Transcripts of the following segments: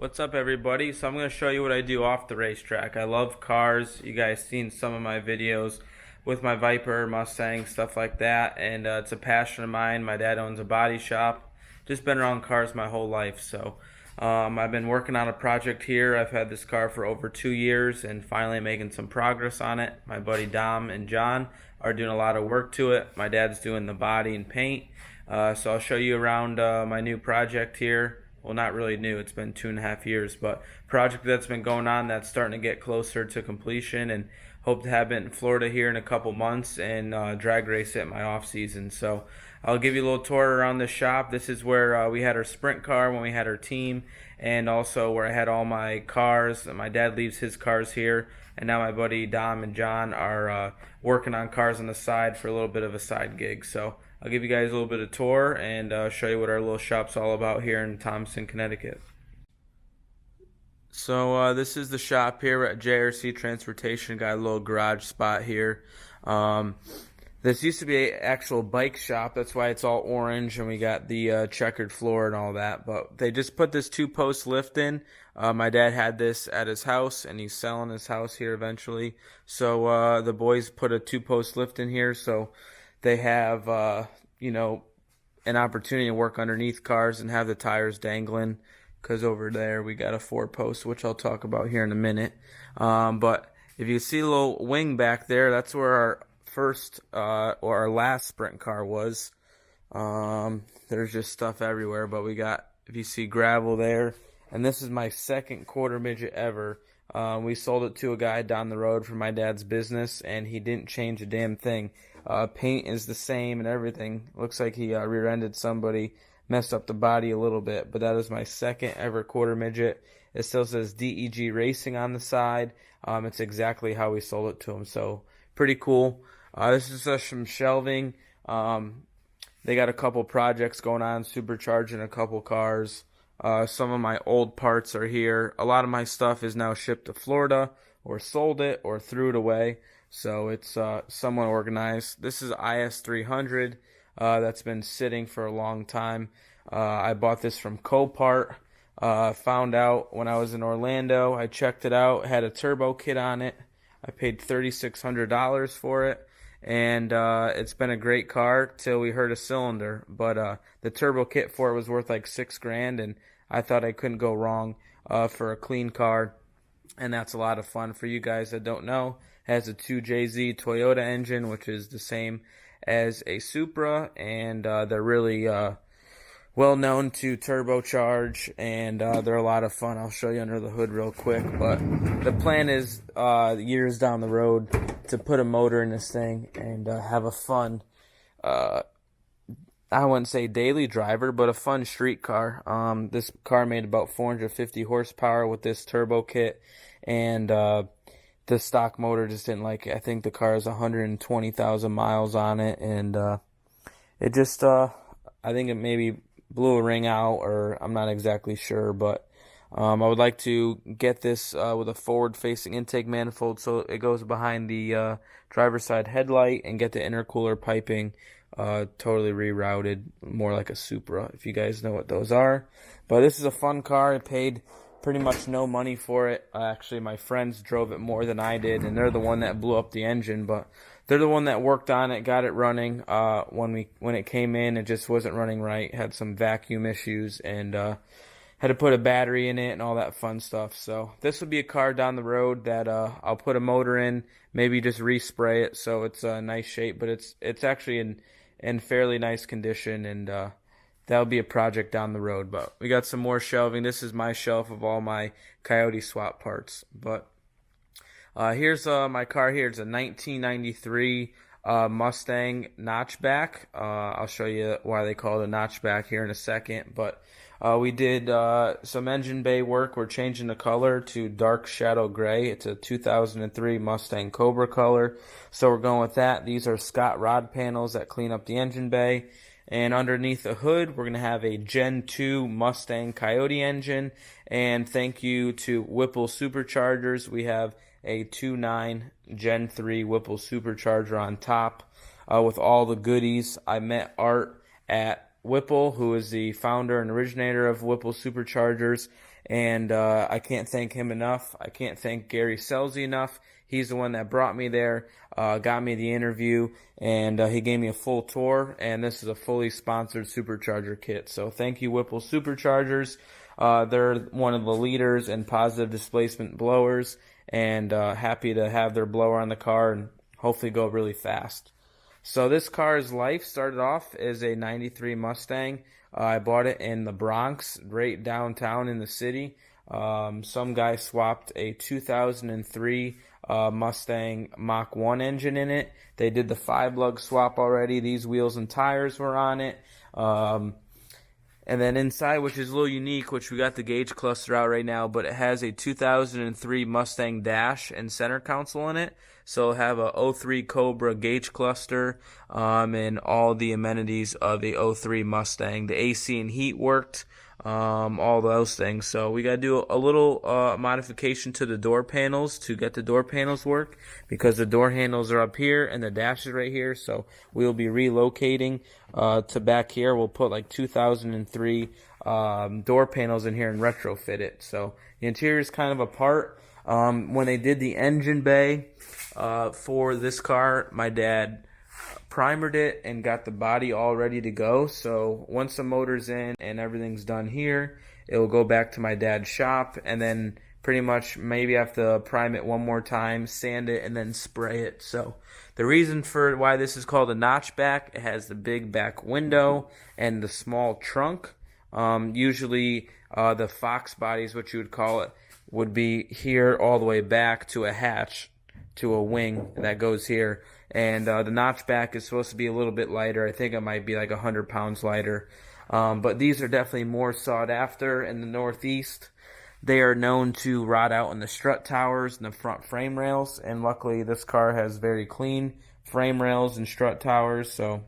What's up, everybody? So I'm going to show you what I do off the racetrack. I love cars. You guys seen some of my videos with my Viper, Mustang, stuff like that, and it's a passion of mine. My dad owns a body shop. Just been around cars my whole life. I've been working on a project here. I've had this car for over 2 years and finally making some progress on it. My buddy Dom and John are doing a lot of work to it. My dad's doing the body and paint. So I'll show you around my new project here. Well, not really new. It's been 2.5 years, but project that's been going on that's starting to get closer to completion, and hope to have it in Florida here in a couple months and drag race it in my off season. So I'll give you a little tour around the shop. This is where we had our sprint car when we had our team, and also where I had all my cars. My dad leaves his cars here, and now my buddy Dom and John are working on cars on the side for a little bit of a side gig. So I'll give you guys a little bit of tour and show you what our little shop's all about here in Thompson, Connecticut. So this is the shop here at JRC Transportation. Got a little garage spot here. This used to be an actual bike shop. That's why it's all orange, and we got the checkered floor and all that. But they just put this two-post lift in. My dad had this at his house, and he's selling his house here eventually. So the boys put a two-post lift in here, so they have, an opportunity to work underneath cars and have the tires dangling, because over there we got a four-post, which I'll talk about here in a minute. But if you see a little wing back there, that's where our first or our last sprint car was. There's just stuff everywhere, but we got, if you see, gravel there. And this is my second quarter midget ever. We sold it to a guy down the road from my dad's business, and he didn't change a damn thing. Paint is the same and everything. Looks like he rear-ended somebody, messed up the body a little bit, but that is my second ever quarter midget. It still says DEG Racing on the side. It's exactly how we sold it to him, so pretty cool. This is some shelving. They got a couple projects going on, supercharging a couple cars. Some of my old parts are here. A lot of my stuff is now shipped to Florida, or sold it, or threw it away. So it's somewhat organized. This is is300. That's been sitting for a long time. I bought this from Copart. Found out when I was in Orlando. I checked it out. It had a turbo kit on it. I paid $3,600 for it. And it's been a great car till we heard a cylinder. But the turbo kit for it was worth like $6,000, and I thought I couldn't go wrong for a clean car. And that's a lot of fun. For you guys that don't know, it has a 2JZ Toyota engine, which is the same as a Supra, and they're really well known to turbocharge, and they're a lot of fun. I'll show you under the hood real quick, but the plan is years down the road to put a motor in this thing and have a fun, I wouldn't say daily driver, but a fun street car. This car made about 450 horsepower with this turbo kit, and the stock motor just didn't like it. I think the car has 120,000 miles on it, and it just, I think it maybe blew a ring out, or I'm not exactly sure, but I would like to get this with a forward-facing intake manifold, so it goes behind the driver's side headlight, and get the intercooler piping totally rerouted, more like a Supra, if you guys know what those are. But this is a fun car. I paid pretty much no money for it. Actually, my friends drove it more than I did, and they're the one that blew up the engine, but they're the one that worked on it, got it running. When it came in, it just wasn't running right. Had some vacuum issues, and had to put a battery in it and all that fun stuff. So this would be a car down the road that I'll put a motor in, maybe just respray it so it's a nice shape, but it's actually in fairly nice condition, and that'll be a project down the road. But we got some more shelving. This is my shelf of all my Coyote Swap parts. But here's my car here. It's a 1993 Mustang notchback. I'll show you why they call it a notchback here in a second. But we did some engine bay work. We're changing the color to dark shadow gray. It's a 2003 Mustang Cobra color, so we're going with that. These are Scott rod panels that clean up the engine bay. And underneath the hood, we're going to have a Gen 2 Mustang Coyote engine. And thank you to Whipple Superchargers, we have a 2.9 Gen 3 Whipple Supercharger on top with all the goodies. I met Art at Whipple, who is the founder and originator of Whipple Superchargers, and I can't thank him enough. I can't thank Gary Selzy enough. He's the one that brought me there, got me the interview, and he gave me a full tour, and this is a fully sponsored supercharger kit. So thank you, Whipple Superchargers. They're one of the leaders in positive displacement blowers, and happy to have their blower on the car and hopefully go really fast. So this car's life started off as a 93 Mustang. I bought it in the Bronx, right downtown in the city. Some guy swapped a 2003 Mustang Mach 1 engine in it. They did the 5-lug swap already. These wheels and tires were on it. And then inside, which is a little unique, which we got the gauge cluster out right now, but it has a 2003 Mustang dash and center console in it. So it'll have a 03 Cobra gauge cluster, and all the amenities of a 03 Mustang. The AC and heat worked, all those things. So we got to do a little modification to the door panels to get the door panels work, because the door handles are up here and the dash is right here. So we'll be relocating to back here. We'll put like 2003 door panels in here and retrofit it. So the interior is kind of apart. When they did the engine bay for this car, my dad primered it and got the body all ready to go. So once the motor's in and everything's done here, it will go back to my dad's shop, and then pretty much maybe have to prime it one more time, sand it, and then spray it. So the reason for why this is called a notchback, it has the big back window and the small trunk. Usually the Fox bodies, what you would call it, would be here all the way back to a hatch, to a wing that goes here. And the notchback is supposed to be a little bit lighter. I think it might be like 100 pounds lighter. But these are definitely more sought after in the Northeast. They are known to rot out in the strut towers and the front frame rails. And luckily this car has very clean frame rails and strut towers. So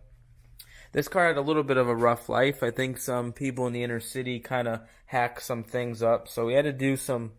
this car had a little bit of a rough life. I think some people in the inner city kind of hacked some things up. So we had to do some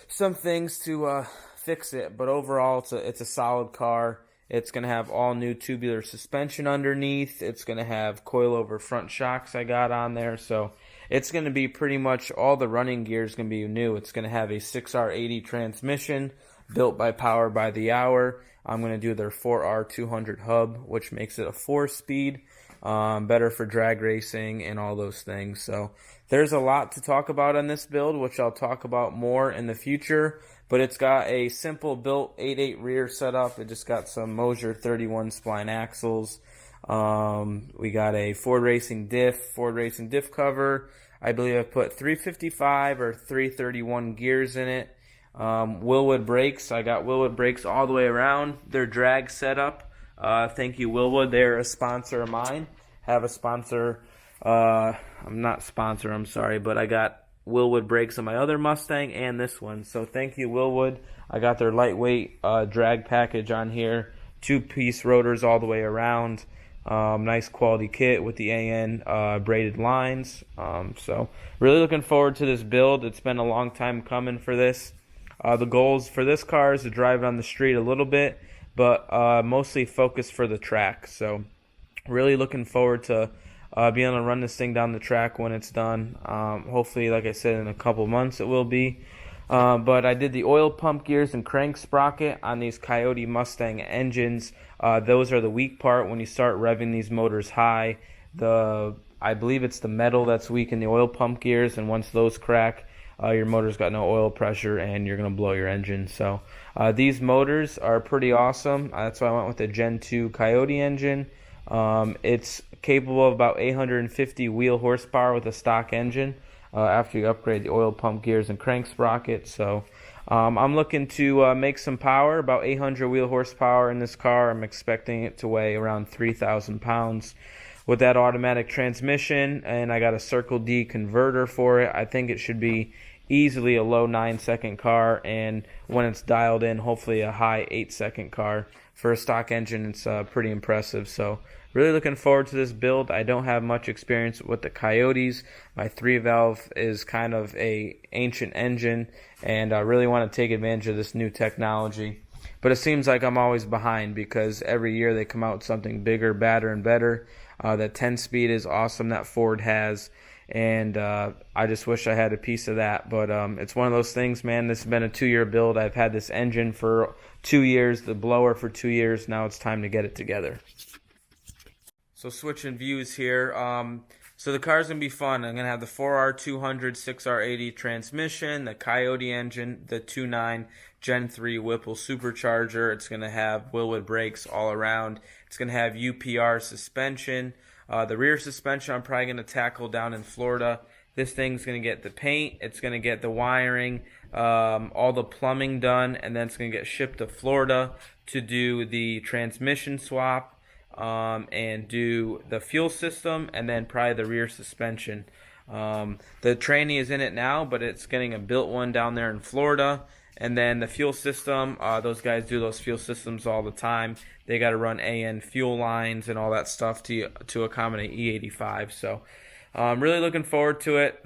things to fix it. But overall, it's a solid car. It's going to have all new tubular suspension underneath. It's going to have coilover front shocks I got on there. So it's going to be pretty much all the running gear is going to be new. It's going to have a 6R80 transmission built by Power by the Hour. I'm going to do their 4R200 hub, which makes it a 4-speed, better for drag racing and all those things. So there's a lot to talk about on this build, which I'll talk about more in the future. But it's got a simple built 8.8 rear setup. It just got some Mosier 31 spline axles. We got a Ford Racing diff cover. I believe I put 355 or 331 gears in it. Wilwood Brakes. I got Wilwood Brakes all the way around. Their drag setup. Thank you, Wilwood. They're a sponsor of mine. Have a sponsor. I'm not sponsor, I'm sorry, but I got Wilwood Brakes on my other Mustang and this one. So thank you, Wilwood. I got their lightweight drag package on here. 2-piece rotors all the way around. Nice quality kit with the AN braided lines. So really looking forward to this build. It's been a long time coming for this. The goals for this car is to drive it on the street a little bit, but mostly focused for the track. So really looking forward to being able to run this thing down the track when it's done. Hopefully, like I said, in a couple months it will be. But I did the oil pump gears and crank sprocket on these Coyote Mustang engines. Those are the weak part when you start revving these motors high. I believe it's the metal that's weak in the oil pump gears, and once those crack, your motor's got no oil pressure and you're going to blow your engine. So these motors are pretty awesome. That's why I went with the Gen 2 Coyote engine. It's capable of about 850 wheel horsepower with a stock engine after you upgrade the oil pump gears and crank sprocket. So I'm looking to make some power, about 800 wheel horsepower in this car. I'm expecting it to weigh around 3,000 pounds with that automatic transmission, and I got a Circle D converter for it. I think it should be easily a low 9-second car, and when it's dialed in, hopefully a high 8-second car. For a stock engine, it's pretty impressive. So really looking forward to this build. I don't have much experience with the Coyotes. My 3-valve is kind of a ancient engine, and I really want to take advantage of this new technology. But it seems like I'm always behind because every year they come out with something bigger, badder, and better. That 10-speed is awesome that Ford has. and I just wish I had a piece of that. But it's one of those things, man. This has been a 2-year build. I've had this engine for 2 years, the blower for 2 years. Now it's time to get it together. So switching views here. So the car's going to be fun. I'm going to have the 4R200 6R80 transmission, the Coyote engine, the 2.9 Gen 3 Whipple Supercharger. It's going to have Wilwood Brakes all around. It's going to have UPR suspension. The rear suspension I'm probably going to tackle down in Florida. This thing's going to get the paint. It's going to get the wiring, all the plumbing done, and then it's going to get shipped to Florida to do the transmission swap. And do the fuel system, and then probably the rear suspension. The tranny is in it now, but it's getting a built one down there in Florida. And then the fuel system, those guys do those fuel systems all the time. They got to run AN fuel lines and all that stuff to accommodate E85. So I'm really looking forward to it.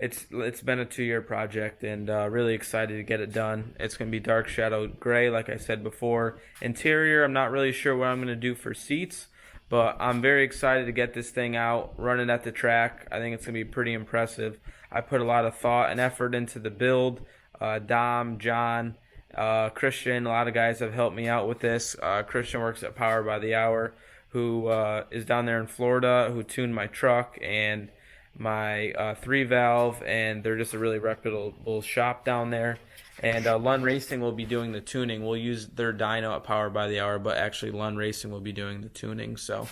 It's been a 2-year project, and really excited to get it done. It's going to be dark shadow gray, like I said before. Interior, I'm not really sure what I'm going to do for seats, but I'm very excited to get this thing out, running at the track. I think it's going to be pretty impressive. I put a lot of thought and effort into the build. Dom, John, Christian, a lot of guys have helped me out with this. Christian works at Power by the Hour, who is down there in Florida, who tuned my truck and my 3-valve, and they're just a really reputable shop down there. And Weld Racing will be doing the tuning. We'll use their dyno at Power by the Hour, but actually Weld Racing will be doing the tuning. So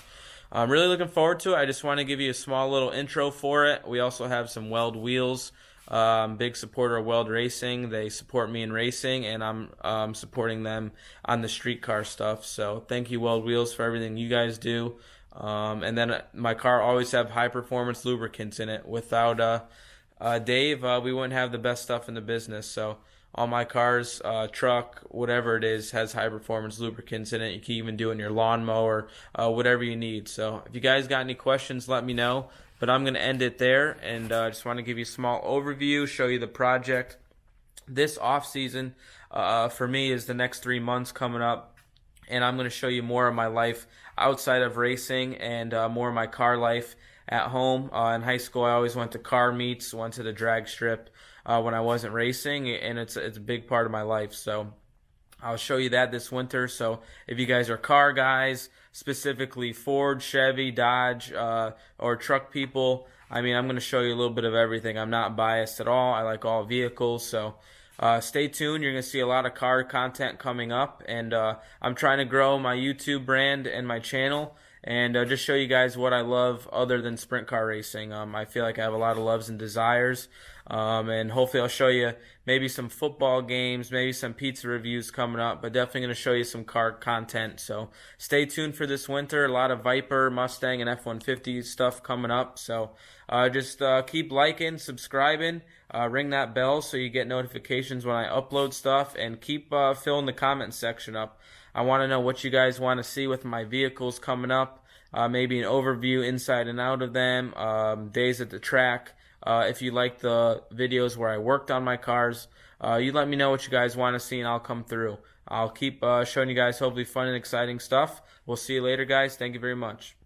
I'm really looking forward to it. I just want to give you a small little intro for it. We also have some Weld wheels. Big supporter of Weld Racing. They support me in racing, and I'm supporting them on the street car stuff. So thank you, Weld Wheels, for everything you guys do. And then my car always have high performance lubricants in it. Without Dave, we wouldn't have the best stuff in the business. So all my cars, truck, whatever it is, has high performance lubricants in it. You can even do it in your lawnmower, whatever you need. So if you guys got any questions, let me know. But I'm going to end it there, and I just want to give you a small overview, show you the project. This off season for me is the next 3 months coming up, and I'm going to show you more of my life outside of racing and more of my car life at home. In high school, I always went to car meets, went to the drag strip when I wasn't racing, and it's a big part of my life. So I'll show you that this winter. So if you guys are car guys, specifically Ford, Chevy, Dodge, or truck people, I mean, I'm going to show you a little bit of everything. I'm not biased at all. I like all vehicles. So stay tuned. You're going to see a lot of car content coming up. And I'm trying to grow my YouTube brand and my channel, and just show you guys what I love other than sprint car racing. I feel like I have a lot of loves and desires. And hopefully I'll show you maybe some football games, maybe some pizza reviews coming up, but definitely going to show you some car content. So stay tuned for this winter. A lot of Viper, Mustang, and F-150 stuff coming up. So just keep liking, subscribing, ring that bell so you get notifications when I upload stuff, and keep filling the comment section up. I want to know what you guys want to see with my vehicles coming up. Maybe an overview inside and out of them, days at the track. If you like the videos where I worked on my cars, you let me know what you guys want to see, and I'll come through. I'll keep showing you guys hopefully fun and exciting stuff. We'll see you later, guys. Thank you very much.